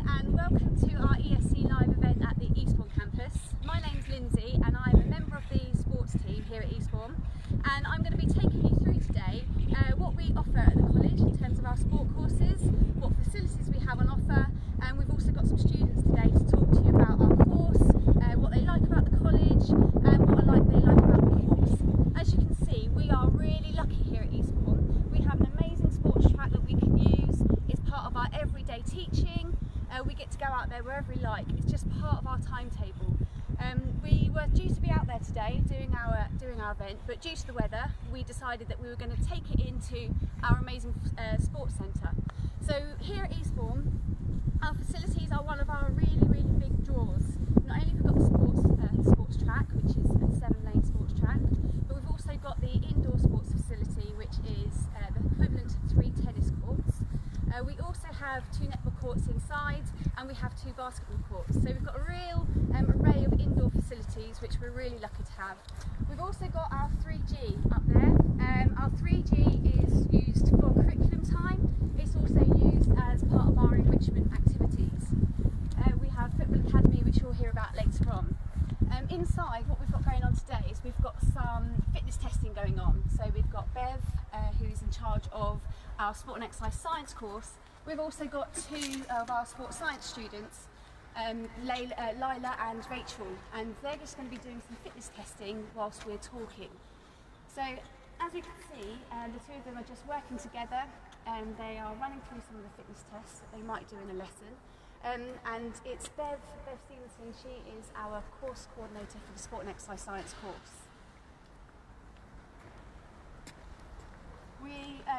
and welcome to our ESC Live event at the Eastbourne campus. My name's Lindsay and I'm a member of the sports team here at Eastbourne, and I'm going to be taking you through today what we offer at the college in terms of our sport courses, what facilities we have on offer, and we've also got some students today to talk to you about our course, what they like about the college and what they like about the course. As you can see, we are really lucky here at Eastbourne. We have an amazing sports track that we can use. It's part of our everyday teaching. We get to go out there wherever we like. It's just part of our timetable. We were due to be out there today doing our event, but due to the weather, we decided that we were going to take it into our amazing sports centre. So here at Eastbourne, our facilities are one of our really big draws. Not only have we got the sports track, which is a 7-lane sports track, but we've also got the indoor sports facility, which is the equivalent to 3 tennis courts. We also have 2 netball courts inside, and we have 2 basketball courts. So we've got a real array of indoor facilities, which we're really lucky to have. We've also got our 3G up there. Our 3G is used for curriculum time. It's also used as part of our enrichment activities. We have Football Academy, which you'll hear about later on. Inside, what we've got going on today is we've got some fitness testing going on. So we've got Bev, who's in charge of our Sport and Exercise Science course. We've also got 2 of our sports science students, Lila and Rachel, and they're just going to be doing some fitness testing whilst we're talking. So as we can see, the 2 of them are just working together, and they are running through some of the fitness tests that they might do in a lesson. And it's Bev Stevenson. She is our course coordinator for the Sport and Exercise Science course.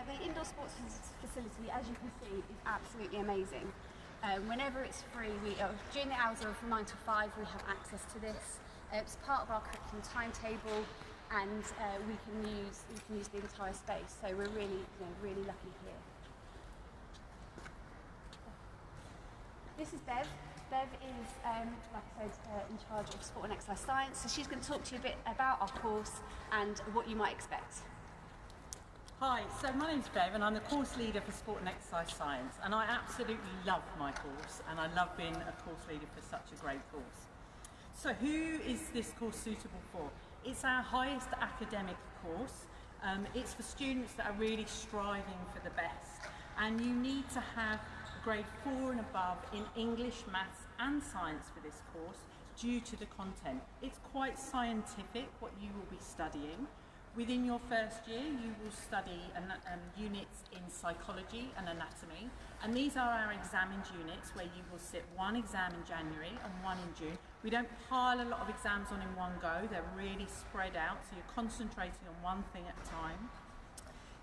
The indoor sports facility, as you can see, is absolutely amazing. Whenever it's free, during the hours of 9 to 5, we have access to this. It's part of our curriculum timetable, and we can use the entire space. So we're really lucky here. This is Bev. Bev is, like I said, in charge of Sport and Exercise Science. So she's going to talk to you a bit about our course and what you might expect. Hi, so my name's Bev and I'm the course leader for Sport and Exercise Science, and I absolutely love my course, and I love being a course leader for such a great course. So who is this course suitable for? It's our highest academic course. It's for students that are really striving for the best, and you need to have grade 4 and above in English, Maths and Science for this course due to the content. It's quite scientific what you will be studying. Within your first year, you will study units in psychology and anatomy, and these are our examined units where you will sit 1 exam in January and 1 in June. We don't pile a lot of exams on in one go, they're really spread out, so you're concentrating on one thing at a time.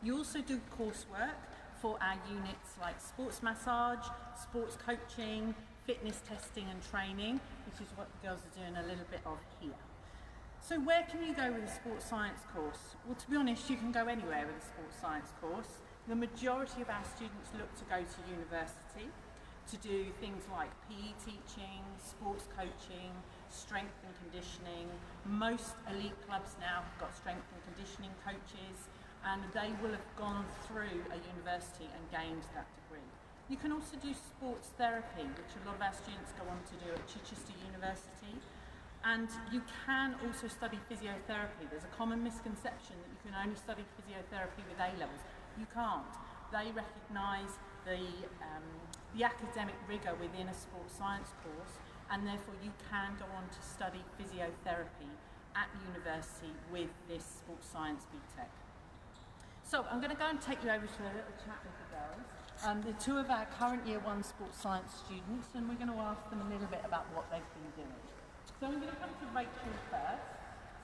You also do coursework for our units like sports massage, sports coaching, fitness testing and training, which is what the girls are doing a little bit of here. So where can you go with a sports science course? Well, to be honest, you can go anywhere with a sports science course. The majority of our students look to go to university to do things like PE teaching, sports coaching, strength and conditioning. Most elite clubs now have got strength and conditioning coaches, and they will have gone through a university and gained that degree. You can also do sports therapy, which a lot of our students go on to do at Chichester University. And you can also study physiotherapy. There's a common misconception that you can only study physiotherapy with A-levels. You can't. They recognise the academic rigour within a sports science course, and therefore you can go on to study physiotherapy at university with this sports science BTEC. So I'm going to go and take you over to a little chat with the girls. The 2 of our current Year 1 sports science students, and we're going to ask them a little bit about what they've been doing. So I'm going to come to Rachel first.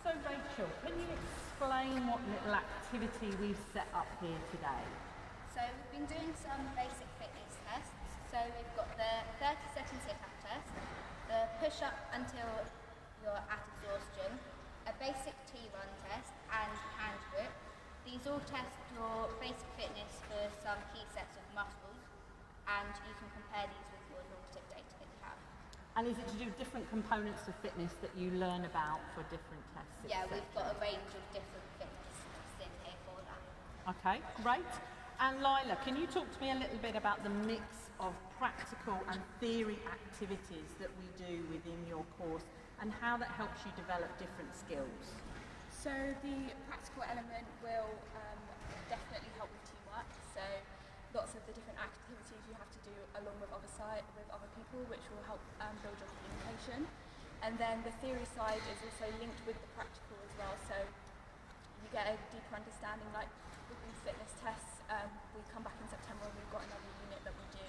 So Rachel, can you explain what little activity we've set up here today? So we've been doing some basic fitness tests. So we've got the 30-second sit-up test, the push-up until you're at exhaustion, a basic T-run test and hand grip. These all test your basic fitness for some key sets of muscles, and you can compare these with your normative data that you have. And is it to do with different components of fitness that you learn about for different tests? Yeah, we've got a range of different fitness tests in here for that. Okay, great. And Lila, can you talk to me a little bit about the mix of practical and theory activities that we do within your course and how that helps you develop different skills? So the practical element will definitely help with teamwork. So lots of the different activities you have to do along with other people, which will help build your communication. And then the theory side is also linked with the practical as well. So you get a deeper understanding, like with the fitness tests. We come back in September and we've got another unit that we do,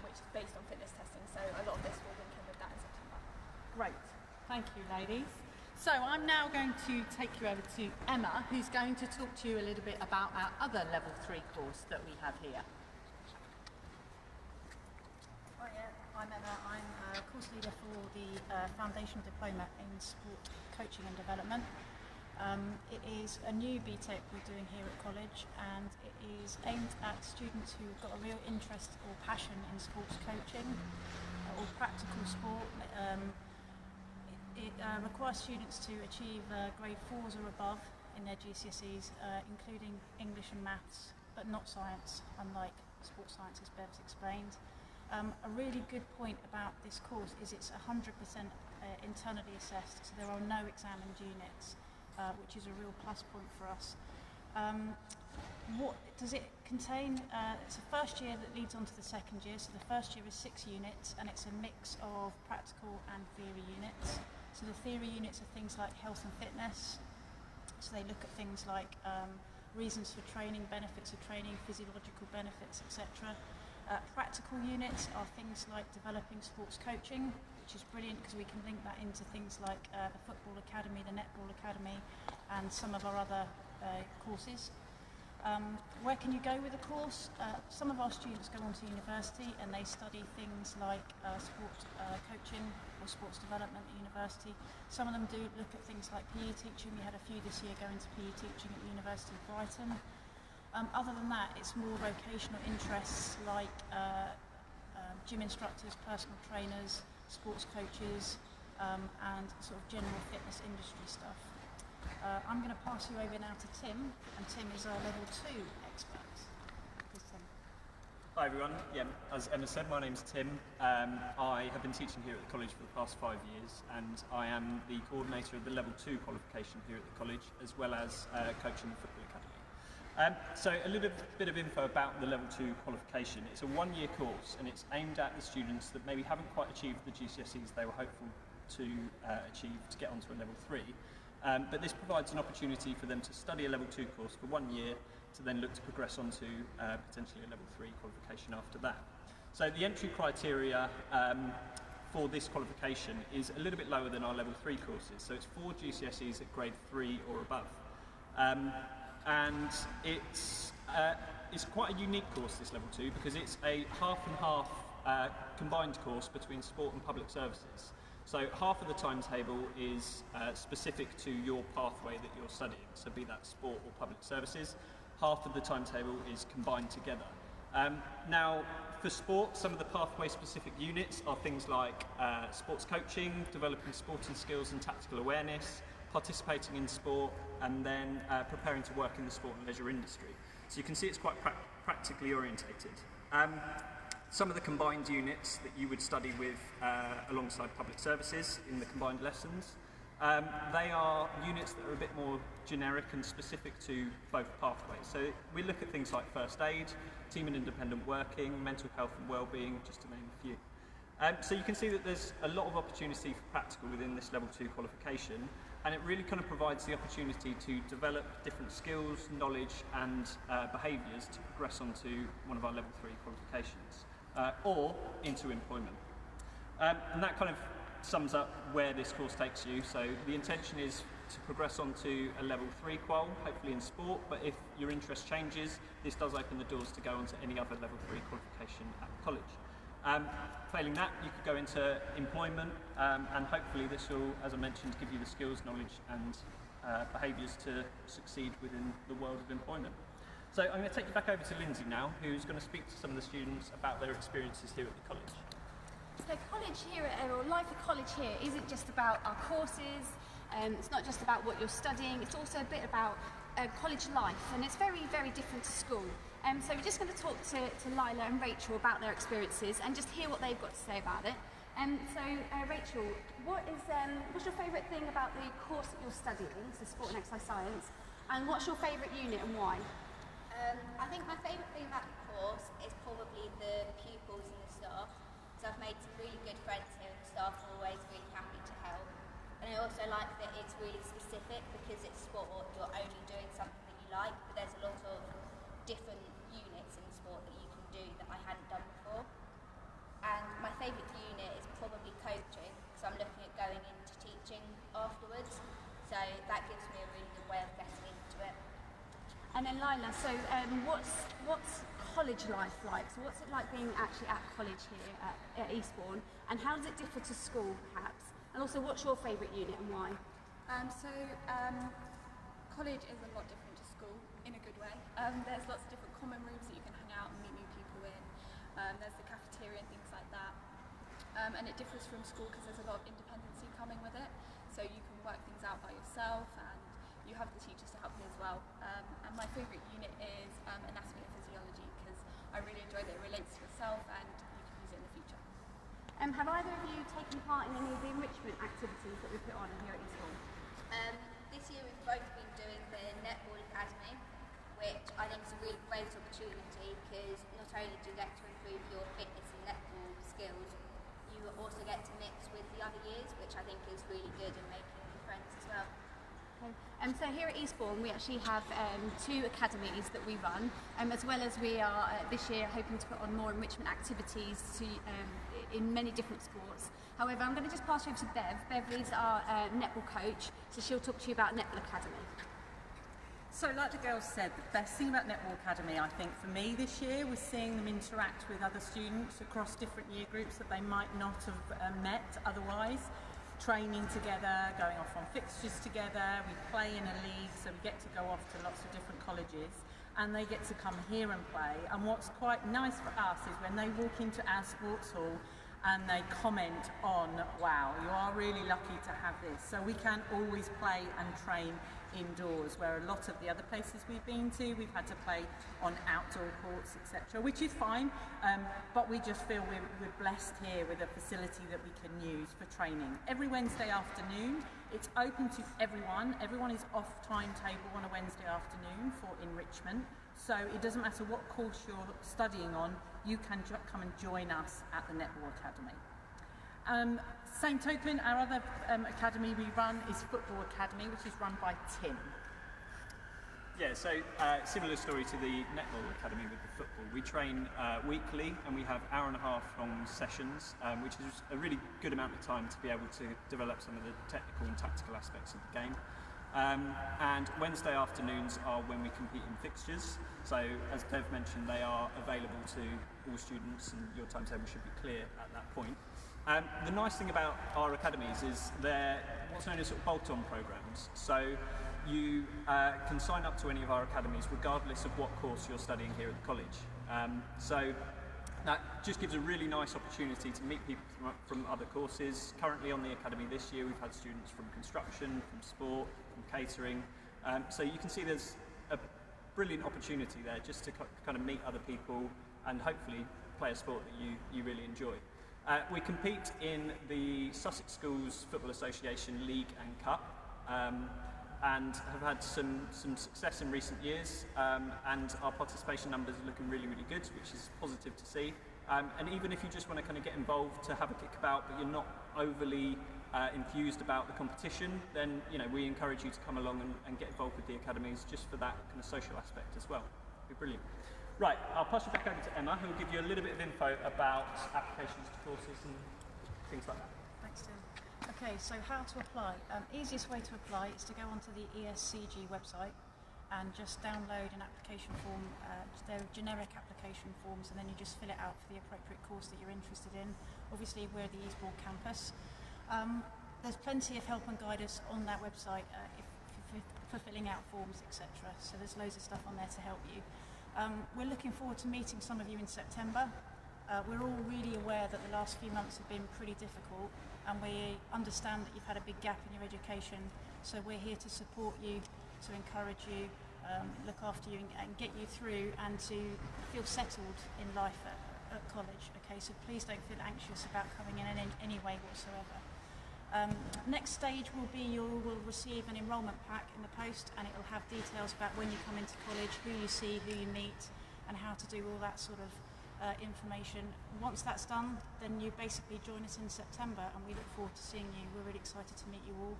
which is based on fitness testing. So a lot of this will link in with that in September. Great, thank you ladies. So I'm now going to take you over to Emma, who's going to talk to you a little bit about our other level 3 course that we have here. Hi, I'm Emma. I'm a course leader for the Foundation Diploma in Sport Coaching and Development. It is a new BTEC we're doing here at college, and it is aimed at students who've got a real interest or passion in sports coaching or practical sport. It requires students to achieve grade 4s or above in their GCSEs, including English and maths, but not science, unlike sports science, as Bev's explained. A really good point about this course is it's 100% internally assessed, so there are no examined units, which is a real plus point for us. What does it contain? It's a first year that leads on to the second year, so the first year is 6 units, and it's a mix of practical and theory units. So the theory units are things like health and fitness, so they look at things like reasons for training, benefits of training, physiological benefits, etc. Practical units are things like developing sports coaching, which is brilliant because we can link that into things like the football academy, the netball academy, and some of our other courses. Where can you go with a course? Some of our students go on to university and they study things like sport coaching or sports development at university. Some of them do look at things like PE teaching. We had a few this year going to PE teaching at the University of Brighton. Other than that, it's more vocational interests like gym instructors, personal trainers, sports coaches, and sort of general fitness industry stuff. I'm going to pass you over now to Tim, and Tim is our level 2 expert. Please, Tim. Hi everyone, as Emma said, my name's Tim. I have been teaching here at the college for the past 5 years, and I am the coordinator of the level 2 qualification here at the college, as well as coaching the football academy. So a little bit of info about the level 2 qualification. It's a 1-year course, and it's aimed at the students that maybe haven't quite achieved the GCSEs they were hopeful to achieve to get onto a level 3. But this provides an opportunity for them to study a level 2 course for 1 year to then look to progress onto potentially a level 3 qualification after that. So the entry criteria for this qualification is a little bit lower than our level 3 courses. So it's 4 GCSEs at grade 3 or above. And it's quite a unique course, this level 2, because it's a half and half combined course between sport and public services. So half of the timetable is specific to your pathway that you're studying, so be that sport or public services. Half of the timetable is combined together. Now, for sport, some of the pathway-specific units are things like sports coaching, developing sporting skills and tactical awareness, participating in sport, and then preparing to work in the sport and leisure industry. So you can see it's quite practically orientated. Some of the combined units that you would study with alongside public services in the combined lessons, they are units that are a bit more generic and specific to both pathways. So we look at things like first aid, team and independent working, mental health and well-being, just to name a few. So you can see that there's a lot of opportunity for practical within this level 2 qualification, and it really kind of provides the opportunity to develop different skills, knowledge and behaviours to progress onto one of our level 3 qualifications. Or into employment. And that kind of sums up where this course takes you. So the intention is to progress onto a level 3 qual, hopefully in sport, but if your interest changes, this does open the doors to go onto any other level 3 qualification at the college. Failing that, you could go into employment, and hopefully this will, as I mentioned, give you the skills, knowledge and behaviours to succeed within the world of employment. So I'm going to take you back over to Lindsay now, who's going to speak to some of the students about their experiences here at the college. So college here, or life at college here, isn't just about our courses, it's not just about what you're studying, it's also a bit about college life, and it's very, very different to school. So we're just going to talk to Lila and Rachel about their experiences and just hear what they've got to say about it. Rachel, what's your favourite thing about the course that you're studying, so Sport and Exercise Science, and what's your favourite unit and why? I think my favourite thing about the course is probably the pupils and the staff. So I've made some really good friends here and the staff are always really happy to help. And I also like that it's really specific because it's sport, you're only doing something that you like, but there's a lot of different units in sport that you can do that I hadn't done before. And my favourite unit is probably coaching because I'm looking at going into teaching afterwards. So that gives me a really good way of getting into it. And then Lila, so what's college life like? So what's it like being actually at college here at Eastbourne, and how does it differ to school perhaps? And also, what's your favourite unit and why? College is a lot different to school in a good way. There's lots of different common rooms that you can hang out and meet new people in. There's the cafeteria and things like that. And it differs from school because there's a lot of independency coming with it. So you can work things out by yourself and you have the teachers to help you as well. And my favourite unit is anatomy and physiology because I really enjoy that it relates to yourself and you can use it in the future. Have either of you taken part in any of the enrichment activities that we put on here at Eastbourne? This year we've both been doing the Netball Academy, which I think is a really great opportunity because not only do you get to improve your fitness and netball skills, you also get to mix with the other years, which I think is really good in making new friends as well. So here at Eastbourne we actually have 2 academies that we run, as well as we are this year hoping to put on more enrichment activities in many different sports. However, I'm going to just pass you over to Bev. Bev is our netball coach, so she'll talk to you about Netball Academy. So like the girls said, the best thing about Netball Academy, I think, for me this year was seeing them interact with other students across different year groups that they might not have met otherwise. Training together, going off on fixtures together, we play in a league, so we get to go off to lots of different colleges and they get to come here and play. And what's quite nice for us is when they walk into our sports hall and they comment on, wow, you are really lucky to have this. So we can always play and train indoors, where a lot of the other places we've been to, we've had to play on outdoor courts, etc., which is fine, but we just feel we're blessed here with a facility that we can use for training. Every Wednesday afternoon, it's open to everyone. Everyone is off timetable on a Wednesday afternoon for enrichment, so it doesn't matter what course you're studying on, you can come and join us at the Netball Academy. Same token, our other academy we run is Football Academy, which is run by Tim. Yeah, so similar story to the Netball Academy with the football. We train weekly and we have hour-and-a-half long sessions, which is a really good amount of time to be able to develop some of the technical and tactical aspects of the game. And Wednesday afternoons are when we compete in fixtures. So as Bev mentioned, they are available to all students and your timetable should be clear at that point. The nice thing about our academies is they're what's known as sort of bolt-on programs. So you can sign up to any of our academies regardless of what course you're studying here at the college. So that just gives a really nice opportunity to meet people from other courses. Currently on the academy this year we've had students from construction, from sport, from catering. So you can see there's a brilliant opportunity there just to kind of meet other people and hopefully play a sport that you really enjoy. We compete in the Sussex Schools Football Association League and Cup and have had some success in recent years, and our participation numbers are looking really, really good, which is positive to see. And even if you just want to kind of get involved to have a kick about but you're not overly enthused about the competition, then we encourage you to come along and get involved with the academies just for that kind of social aspect as well. It'd be brilliant. Right, I'll pass you back over to Emma, who will give you a little bit of info about applications to courses and things like that. Thanks, Tim. Okay, so how to apply. Easiest way to apply is to go onto the ESCG website and just download an application form. They're generic application forms, and then you just fill it out for the appropriate course that you're interested in. Obviously, we're the Eastbourne campus. There's plenty of help and guidance on that website for filling out forms, etc. So there's loads of stuff on there to help you. We're looking forward to meeting some of you in September. We're all really aware that the last few months have been pretty difficult, and we understand that you've had a big gap in your education, so we're here to support you, to encourage you, look after you and get you through and to feel settled in life at college. Okay, so please don't feel anxious about coming in any way whatsoever. Next stage will be you will receive an enrolment pack in the post, and it will have details about when you come into college, who you see, who you meet, and how to do all that sort of information. Once that's done, then you basically join us in September, and we look forward to seeing you. We're really excited to meet you all.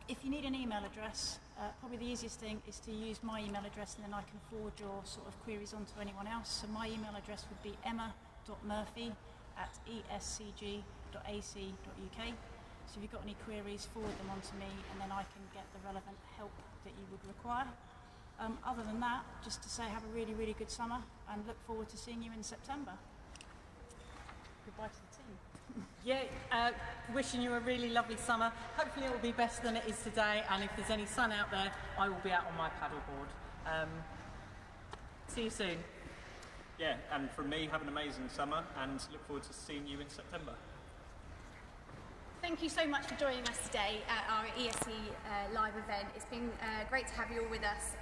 If you need an email address, probably the easiest thing is to use my email address, and then I can forward your sort of queries on to anyone else. So my email address would be emma.murphy@escg.ac.uk. So if you've got any queries, forward them on to me, and then I can get the relevant help that you would require. Other than that, just to say have a really, really good summer, and look forward to seeing you in September. Goodbye to the team. Yeah, wishing you a really lovely summer. Hopefully it will be better than it is today, and if there's any sun out there, I will be out on my paddleboard. See you soon. Yeah, and from me, have an amazing summer and look forward to seeing you in September. Thank you so much for joining us today at our ESC live event. It's been great to have you all with us.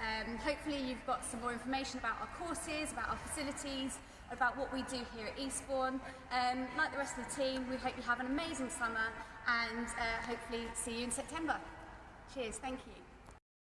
Hopefully you've got some more information about our courses, about our facilities, about what we do here at Eastbourne. Like the rest of the team, we hope you have an amazing summer, and hopefully see you in September. Cheers, thank you.